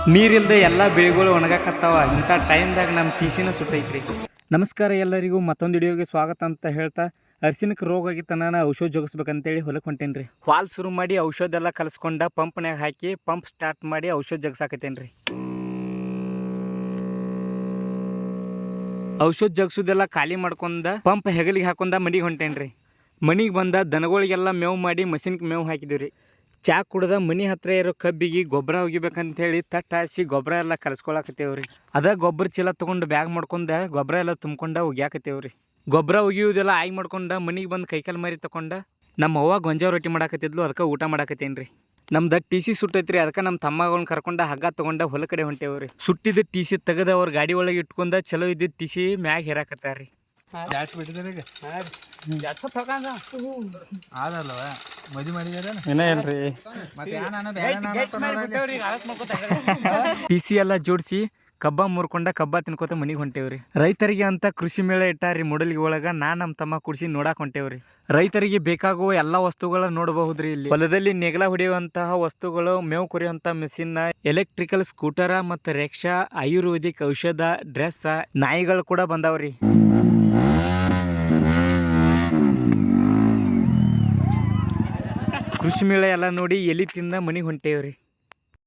ನೀರಿಲ್ದೆ ಎಲ್ಲ ಬೆಳೆಗಳು ಒಣಗಾಕತ್ತಾವ. ಇಂಥ ಟೈಮ್ದಾಗ ನಮ್ಮ ಟಿಸಿನ ಸುಟ್ಟೈತ್ರಿ. ನಮಸ್ಕಾರ ಎಲ್ಲರಿಗೂ, ಮತ್ತೊಂದು ವಿಡಿಯೋಗೆ ಸ್ವಾಗತ ಅಂತ ಹೇಳ್ತಾ, ಅರ್ಸಿನಕ್ಕೆ ರೋಗ ಆಗಿತ್ತನ ಔಷಧ ಜಗಿಸ್ಬೇಕಂತೇಳಿ ಹೊಲಕ್ಕೆ ಹೊಂಟೇನ್ರಿ. ವಾಲ್ ಶುರು ಮಾಡಿ ಔಷಧ ಎಲ್ಲ ಕಲಿಸ್ಕೊಂಡ ಪಂಪ್ನಾಗ ಹಾಕಿ ಪಂಪ್ ಸ್ಟಾರ್ಟ್ ಮಾಡಿ ಔಷಧ ಜಗ್ಸಾಕತ್ತೇನ್ರಿ. ಔಷಧ ಜಗ್ಸೋದೆಲ್ಲ ಖಾಲಿ ಮಾಡ್ಕೊಂಡ ಪಂಪ್ ಹೆಗಲಿಗೆ ಹಾಕೊಂಡ ಮನಿಗೆ ಹೊಂಟೇನ್ರಿ. ಮನಿಗೆ ಬಂದ ದನಗಳಿಗೆಲ್ಲ ಮೇವು ಮಾಡಿ ಮಷಿನ್ಗೆ ಮೇವು ಹಾಕಿದಿವ್ರಿ. ಚಾ ಕುಡ್ದ ಮನಿ ಹತ್ರ ಇರೋ ಕಬ್ಬಿಗೆ ಗೊಬ್ಬರ ಒಗಿಬೇಕಂತ ಹೇಳಿ ತಟ್ಟ ಹಾಸಿ ಗೊಬ್ಬರ ಎಲ್ಲ ಕಲಿಸ್ಕೊಳಕತ್ತೇವ್ರಿ. ಅದ ಗೊಬ್ಬರ ಚೀಲ ತೊಗೊಂಡು ಬ್ಯಾಗ್ ಮಾಡ್ಕೊಂಡ ಗೊಬ್ಬರ ಎಲ್ಲ ತುಂಬ್ಕೊಂಡ ಒಗ್ಯಾಕತ್ತೇವ್ರಿ. ಗೊಬ್ಬರ ಒಗಿಯೋದೆಲ್ಲ ಆಗಿ ಮಾಡ್ಕೊಂಡ ಮನಿಗೆ ಬಂದು ಕೈಕಾಲು ಮರಿ ತಗೊಂಡ ನಮ್ಮ ಅವ್ವ ಗೊಂಜಾವ ರೊಟ್ಟಿ ಮಾಡಾಕತ್ತಿದ್ಲು, ಅದಕ್ಕೆ ಊಟ ಮಾಡಾಕತ್ತೇನ್ರಿ. ನಮ್ದು ಟಿಸಿ ಸುಟ್ಟೈತ್ರಿ, ಅದಕ್ಕೆ ನಮ್ಮ ತಮ್ಮಗಳನ್ನ ಕರ್ಕೊಂಡ ಹಗ್ಗ ತೊಗೊಂಡ ಹೊಲ ಕಡೆ ಹೊಂಟೇವ್ರಿ. ಸುಟ್ಟಿದ್ದ ಟಿಸಿ ತೆಗೆದು ಅವ್ರ ಗಾಡಿ ಒಳಗೆ ಇಟ್ಕೊಂಡ ಚಲೋ ಇದ್ದಿದ್ದ ಟಿಸಿ ಮ್ಯಾಗ ಹೇರಾಕತ್ತಾರ್ರಿ. ಟಿಸಿ ಎಲ್ಲ ಜೋಡಿಸಿ ಕಬ್ಬ ಮುರ್ಕೊಂಡ ಕಬ್ಬ ತಿನ್ಕೋತ ಮನಿಗೆ ಹೊಂಟೇವ್ರಿ. ರೈತರಿಗೆ ಅಂತ ಕೃಷಿ ಮೇಳ ಇಟ್ಟಾರಿ ಮೂಡಲ್ಗಿ ಒಳಗ. ನಮ್ಮ ತಮ್ಮ ಕುಡಿಸಿ ನೋಡಾಕ್ ಹೊಂಟೇವ್ರಿ. ರೈತರಿಗೆ ಬೇಕಾಗುವ ಎಲ್ಲಾ ವಸ್ತುಗಳ ನೋಡಬಹುದ್ರಿ. ಇಲ್ಲಿ ಹೊಲದಲ್ಲಿ ನೆಗಲ ಹೊಡೆಯುವಂತಹ ವಸ್ತುಗಳು, ಮೇವು ಕೊರಿಯುವಂತ ಮೆಷಿನ್, ಎಲೆಕ್ಟ್ರಿಕಲ್ ಸ್ಕೂಟರ ಮತ್ತು ರಿಕ್ಷಾ, ಆಯುರ್ವೇದಿಕ್ ಔಷಧ, ಡ್ರೆಸ್, ನಾಯಿಗಳು ಕೂಡ ಬಂದಾವ್ರಿ. ಕೃಷಿ ಮೇಳ ಎಲ್ಲ ನೋಡಿ ಎಲಿ ತಿಂದ ಮನಿಗೆ ಹೊಂಟೇವ್ರಿ.